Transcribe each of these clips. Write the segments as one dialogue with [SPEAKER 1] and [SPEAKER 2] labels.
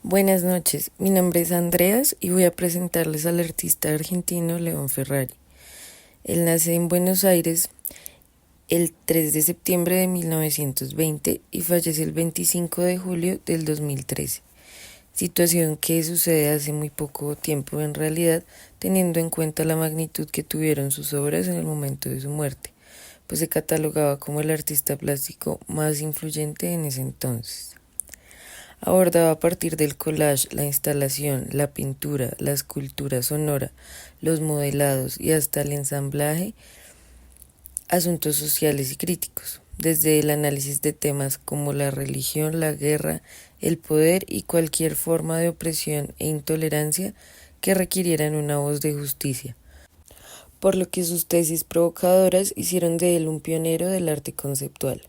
[SPEAKER 1] Buenas noches, mi nombre es Andreas y voy a presentarles al artista argentino León Ferrari. Él nace en Buenos Aires el 3 de septiembre de 1920 y fallece el 25 de julio del 2013, situación que sucede hace muy poco tiempo en realidad, teniendo en cuenta la magnitud que tuvieron sus obras en el momento de su muerte, pues se catalogaba como el artista plástico más influyente en ese entonces. Abordaba a partir del collage, la instalación, la pintura, la escultura sonora, los modelados y hasta el ensamblaje, asuntos sociales y críticos, desde el análisis de temas como la religión, la guerra, el poder y cualquier forma de opresión e intolerancia que requirieran una voz de justicia, por lo que sus tesis provocadoras hicieron de él un pionero del arte conceptual.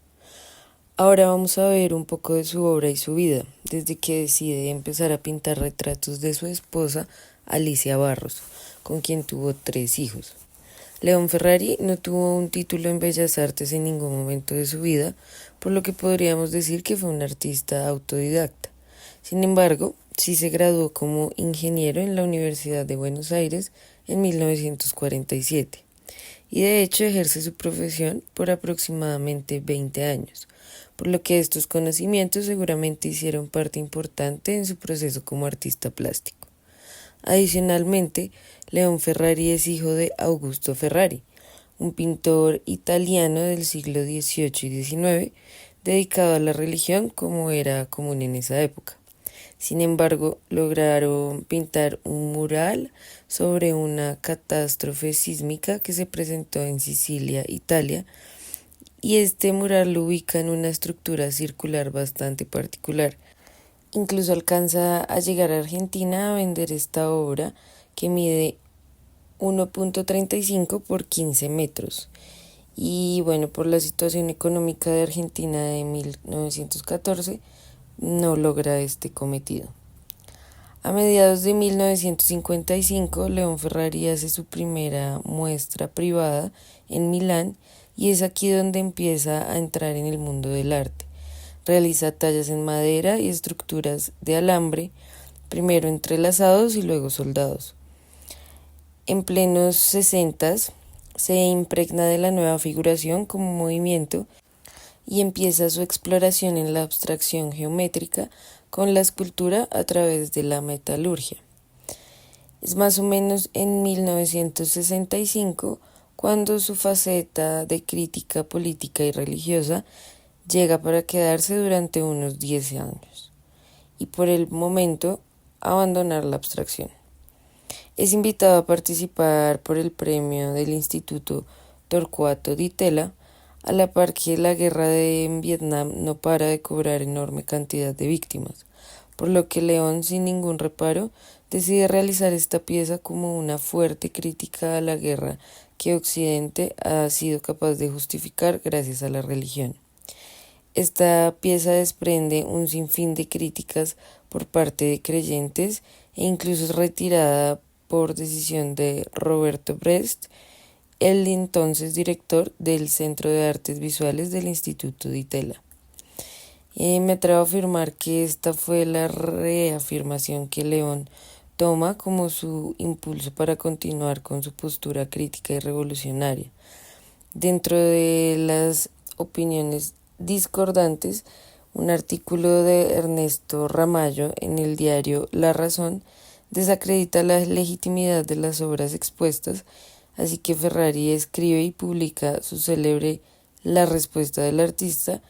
[SPEAKER 1] Ahora vamos a ver un poco de su obra y su vida, desde que decide empezar a pintar retratos de su esposa, Alicia Barros, con quien tuvo 3 hijos. León Ferrari no tuvo un título en Bellas Artes en ningún momento de su vida, por lo que podríamos decir que fue un artista autodidacta. Sin embargo, sí se graduó como ingeniero en la Universidad de Buenos Aires en 1947, y de hecho ejerce su profesión por aproximadamente 20 años, por lo que estos conocimientos seguramente hicieron parte importante en su proceso como artista plástico. Adicionalmente, León Ferrari es hijo de Augusto Ferrari, un pintor italiano del siglo XVIII y XIX, dedicado a la religión como era común en esa época. Sin embargo, lograron pintar un mural sobre una catástrofe sísmica que se presentó en Sicilia, Italia, y este mural lo ubica en una estructura circular bastante particular. Incluso alcanza a llegar a Argentina a vender esta obra que mide 1.35 por 15 metros. Y bueno, por la situación económica de Argentina de 1914, no logra este cometido. A mediados de 1955, León Ferrari hace su primera muestra privada en Milán y es aquí donde empieza a entrar en el mundo del arte. Realiza tallas en madera y estructuras de alambre, primero entrelazados y luego soldados. En plenos 60 se impregna de la nueva figuración como movimiento y empieza su exploración en la abstracción geométrica con la escultura a través de la metalurgia. Es más o menos en 1965 cuando su faceta de crítica política y religiosa llega para quedarse durante unos 10 años y por el momento abandonar la abstracción. Es invitado a participar por el premio del Instituto Torcuato Di Tella, a la par que la guerra en Vietnam no para de cobrar enorme cantidad de víctimas, por lo que León, sin ningún reparo, decide realizar esta pieza como una fuerte crítica a la guerra que Occidente ha sido capaz de justificar gracias a la religión. Esta pieza desprende un sinfín de críticas por parte de creyentes e incluso es retirada por decisión de Roberto Brest, el entonces director del Centro de Artes Visuales del Instituto Di Tella. Me atrevo a afirmar que esta fue la reafirmación que León toma como su impulso para continuar con su postura crítica y revolucionaria. Dentro de las opiniones discordantes, un artículo de Ernesto Ramallo en el diario La Razón desacredita la legitimidad de las obras expuestas, así que Ferrari escribe y publica su célebre La respuesta del artista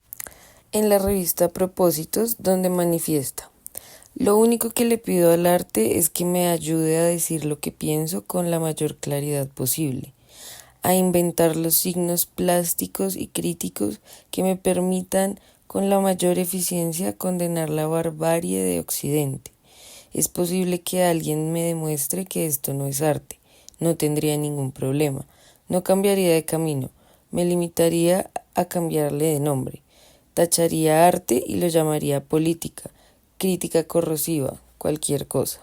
[SPEAKER 1] en la revista Propósitos, donde manifiesta: lo único que le pido al arte es que me ayude a decir lo que pienso con la mayor claridad posible, a inventar los signos plásticos y críticos que me permitan con la mayor eficiencia condenar la barbarie de Occidente. Es posible que alguien me demuestre que esto no es arte. No tendría ningún problema. No cambiaría de camino. Me limitaría a cambiarle de nombre. Tacharía arte y lo llamaría política, crítica corrosiva, cualquier cosa.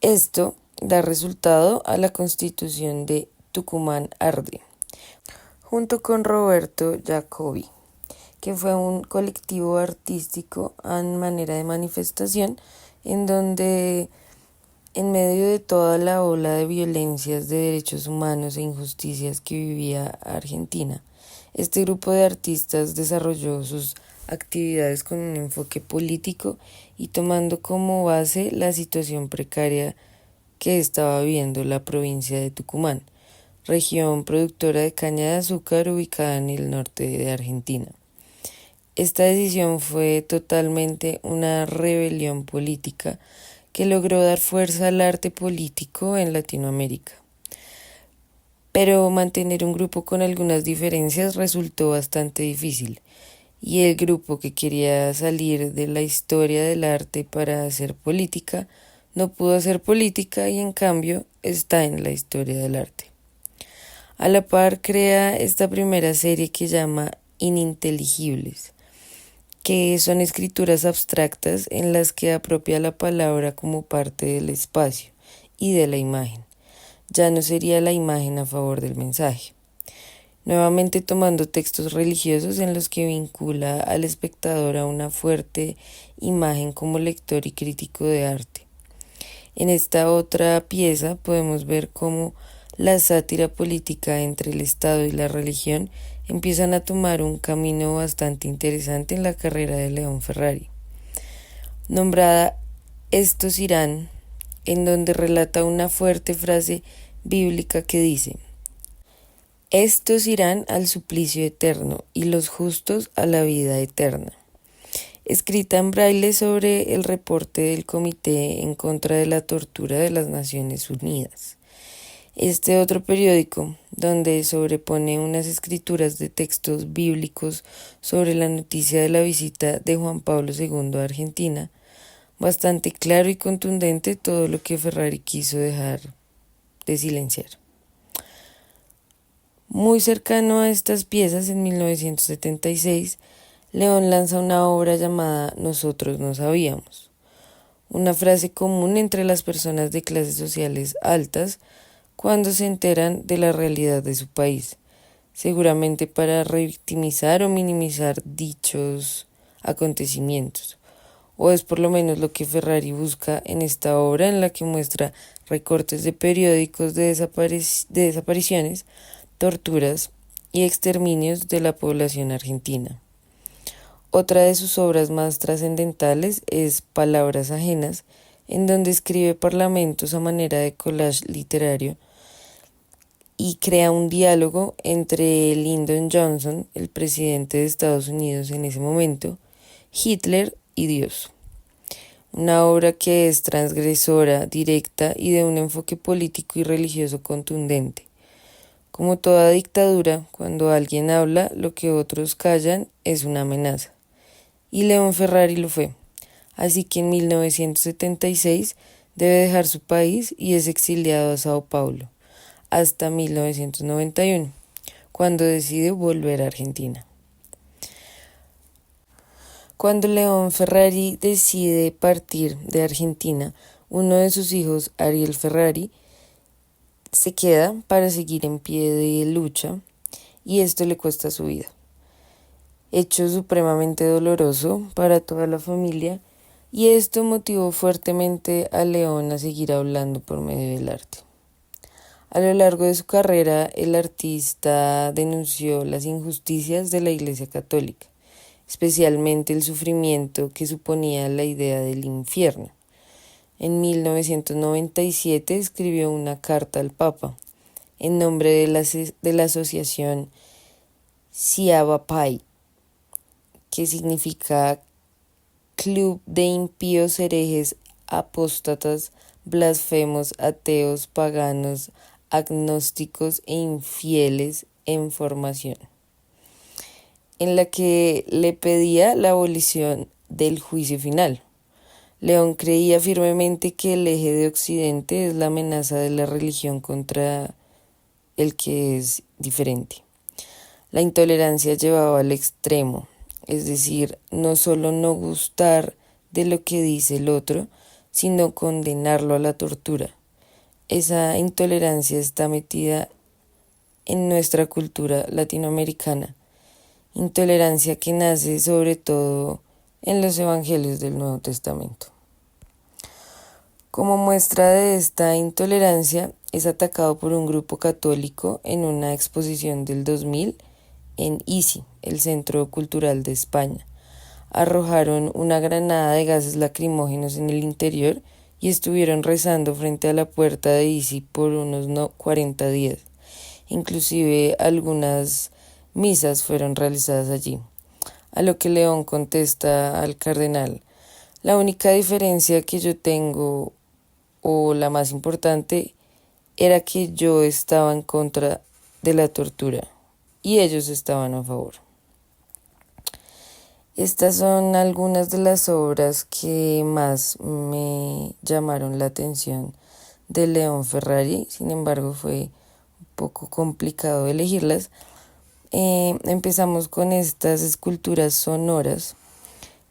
[SPEAKER 1] Esto da resultado a la Constitución de Tucumán Arde, junto con Roberto Jacobi, que fue un colectivo artístico a manera de manifestación en donde en medio de toda la ola de violencias de derechos humanos e injusticias que vivía Argentina, este grupo de artistas desarrolló sus actividades con un enfoque político y tomando como base la situación precaria que estaba viviendo la provincia de Tucumán, región productora de caña de azúcar ubicada en el norte de Argentina. Esta decisión fue totalmente una rebelión política que logró dar fuerza al arte político en Latinoamérica. Pero mantener un grupo con algunas diferencias resultó bastante difícil, y el grupo que quería salir de la historia del arte para hacer política no pudo hacer política y en cambio está en la historia del arte. A la par crea esta primera serie que llama Ininteligibles, que son escrituras abstractas en las que apropia la palabra como parte del espacio y de la imagen. Ya no sería la imagen a favor del mensaje. Nuevamente tomando textos religiosos en los que vincula al espectador a una fuerte imagen como lector y crítico de arte. En esta otra pieza podemos ver cómo la sátira política entre el Estado y la religión empiezan a tomar un camino bastante interesante en la carrera de León Ferrari. Nombrada Estos irán, en donde relata una fuerte frase bíblica que dice: estos irán al suplicio eterno y los justos a la vida eterna. Escrita en braille sobre el reporte del Comité en contra de la Tortura de las Naciones Unidas. Este otro periódico, donde sobrepone unas escrituras de textos bíblicos sobre la noticia de la visita de Juan Pablo II a Argentina, bastante claro y contundente todo lo que Ferrari quiso dejar de silenciar. Muy cercano a estas piezas, en 1976, León lanza una obra llamada Nosotros no sabíamos, una frase común entre las personas de clases sociales altas cuando se enteran de la realidad de su país, seguramente para revictimizar o minimizar dichos acontecimientos. O es por lo menos lo que Ferrari busca en esta obra, en la que muestra recortes de periódicos de desapariciones, torturas y exterminios de la población argentina. Otra de sus obras más trascendentales es Palabras ajenas, en donde escribe parlamentos a manera de collage literario y crea un diálogo entre Lyndon Johnson, el presidente de Estados Unidos en ese momento, Hitler y Dios. Una obra que es transgresora, directa y de un enfoque político y religioso contundente. Como toda dictadura, cuando alguien habla, lo que otros callan es una amenaza. Y León Ferrari lo fue. Así que en 1976 debe dejar su país y es exiliado a Sao Paulo, hasta 1991, cuando decide volver a Argentina. Cuando León Ferrari decide partir de Argentina, uno de sus hijos, Ariel Ferrari, se queda para seguir en pie de lucha y esto le cuesta su vida. Hecho supremamente doloroso para toda la familia y esto motivó fuertemente a León a seguir hablando por medio del arte. A lo largo de su carrera, el artista denunció las injusticias de la Iglesia Católica, especialmente el sufrimiento que suponía la idea del infierno. En 1997 escribió una carta al Papa en nombre de la asociación Siava Pai, que significa Club de Impíos Herejes Apóstatas, Blasfemos, Ateos, Paganos, Agnósticos e Infieles en Formación, en la que le pedía la abolición del juicio final. León creía firmemente que el eje de Occidente es la amenaza de la religión contra el que es diferente. La intolerancia llevaba al extremo, es decir, no solo no gustar de lo que dice el otro, sino condenarlo a la tortura. Esa intolerancia está metida en nuestra cultura latinoamericana. intolerancia que nace sobre todo en los evangelios del Nuevo Testamento. Como muestra de esta intolerancia, es atacado por un grupo católico en una exposición del 2000 en ICI, el Centro Cultural de España. Arrojaron una granada de gases lacrimógenos en el interior y estuvieron rezando frente a la puerta de ICI por unos 40 días. Inclusive algunas misas fueron realizadas allí. A lo que León contesta al cardenal: la única diferencia que yo tengo, o la más importante, era que yo estaba en contra de la tortura y ellos estaban a favor. Estas son algunas de las obras que más me llamaron la atención de León Ferrari. Sin embargo, fue un poco complicado elegirlas. Empezamos con estas esculturas sonoras,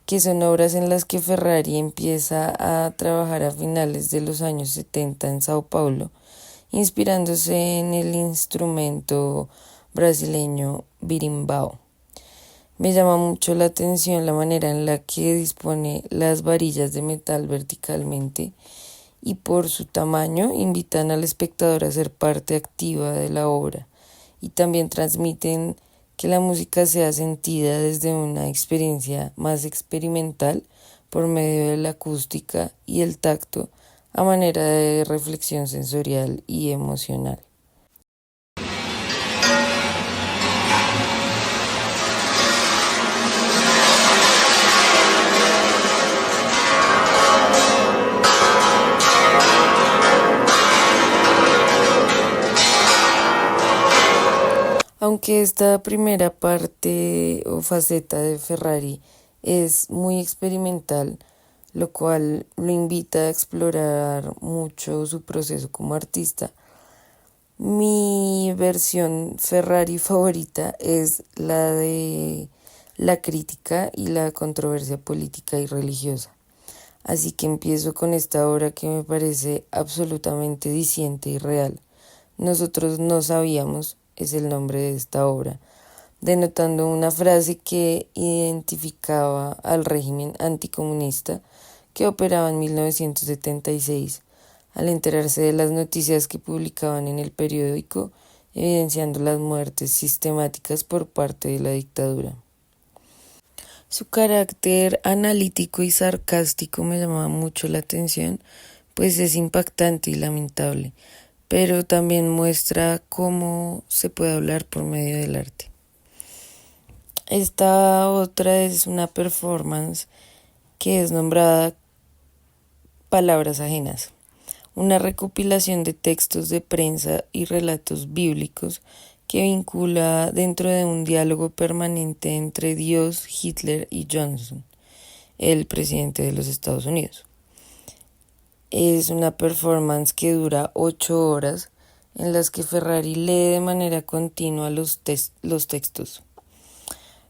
[SPEAKER 1] que son obras en las que Ferrari empieza a trabajar a finales de los años 70 en Sao Paulo, inspirándose en el instrumento brasileño berimbau. Me llama mucho la atención la manera en la que dispone las varillas de metal verticalmente y por su tamaño invitan al espectador a ser parte activa de la obra y también transmiten que la música sea sentida desde una experiencia más experimental por medio de la acústica y el tacto a manera de reflexión sensorial y emocional. Aunque esta primera parte o faceta de Ferrari es muy experimental, lo cual lo invita a explorar mucho su proceso como artista, mi versión Ferrari favorita es la de la crítica y la controversia política y religiosa. Así que empiezo con esta obra que me parece absolutamente diciente y real. Nosotros no sabíamos, es el nombre de esta obra, denotando una frase que identificaba al régimen anticomunista que operaba en 1976, al enterarse de las noticias que publicaban en el periódico, evidenciando las muertes sistemáticas por parte de la dictadura. Su carácter analítico y sarcástico me llamaba mucho la atención, pues es impactante y lamentable, pero también muestra cómo se puede hablar por medio del arte. Esta otra es una performance que es nombrada Palabras Ajenas, una recopilación de textos de prensa y relatos bíblicos que vincula dentro de un diálogo permanente entre Dios, Hitler y Johnson, el presidente de los Estados Unidos. Es una performance que dura 8 horas en las que Ferrari lee de manera continua los textos.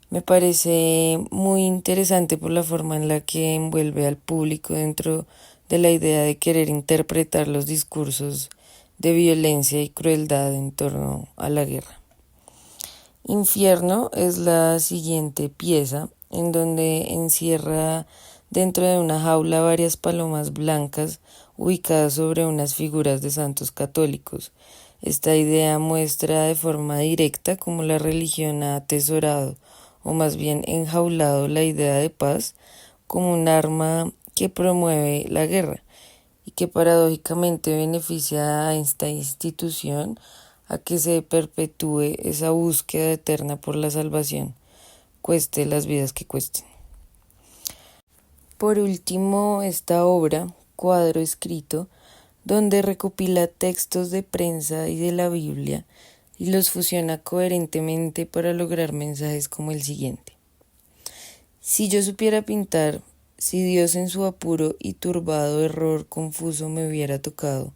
[SPEAKER 1] Me parece muy interesante por la forma en la que envuelve al público dentro de la idea de querer interpretar los discursos de violencia y crueldad en torno a la guerra. Infierno es la siguiente pieza, en donde encierra dentro de una jaula varias palomas blancas ubicadas sobre unas figuras de santos católicos. Esta idea muestra de forma directa cómo la religión ha atesorado, o más bien enjaulado, la idea de paz como un arma que promueve la guerra y que paradójicamente beneficia a esta institución a que se perpetúe esa búsqueda eterna por la salvación, cueste las vidas que cuesten. Por último, esta obra, Cuadro Escrito, donde recopila textos de prensa y de la Biblia y los fusiona coherentemente para lograr mensajes como el siguiente: si yo supiera pintar, si Dios en su apuro y turbado error confuso me hubiera tocado,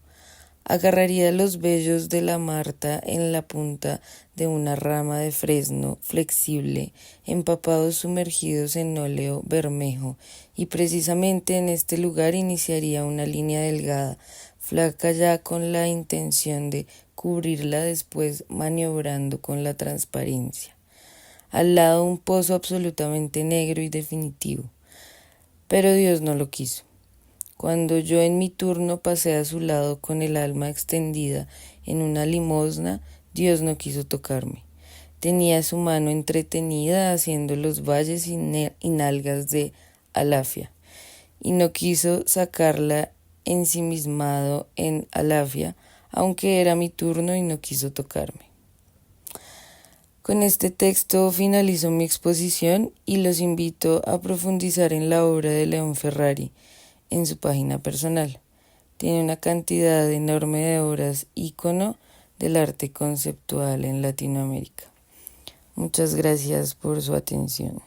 [SPEAKER 1] agarraría los vellos de la Marta en la punta de una rama de fresno flexible, empapados sumergidos en óleo bermejo, y precisamente en este lugar iniciaría una línea delgada, flaca ya con la intención de cubrirla después maniobrando con la transparencia. al lado de un pozo absolutamente negro y definitivo. Pero Dios no lo quiso. Cuando yo en mi turno pasé a su lado con el alma extendida en una limosna, Dios no quiso tocarme. Tenía su mano entretenida haciendo los valles y nalgas de Alafia, y no quiso sacarla ensimismado en Alafia, aunque era mi turno y no quiso tocarme. Con este texto finalizo mi exposición y los invito a profundizar en la obra de León Ferrari en su página personal. Tiene una cantidad enorme de obras ícono del arte conceptual en Latinoamérica. Muchas gracias por su atención.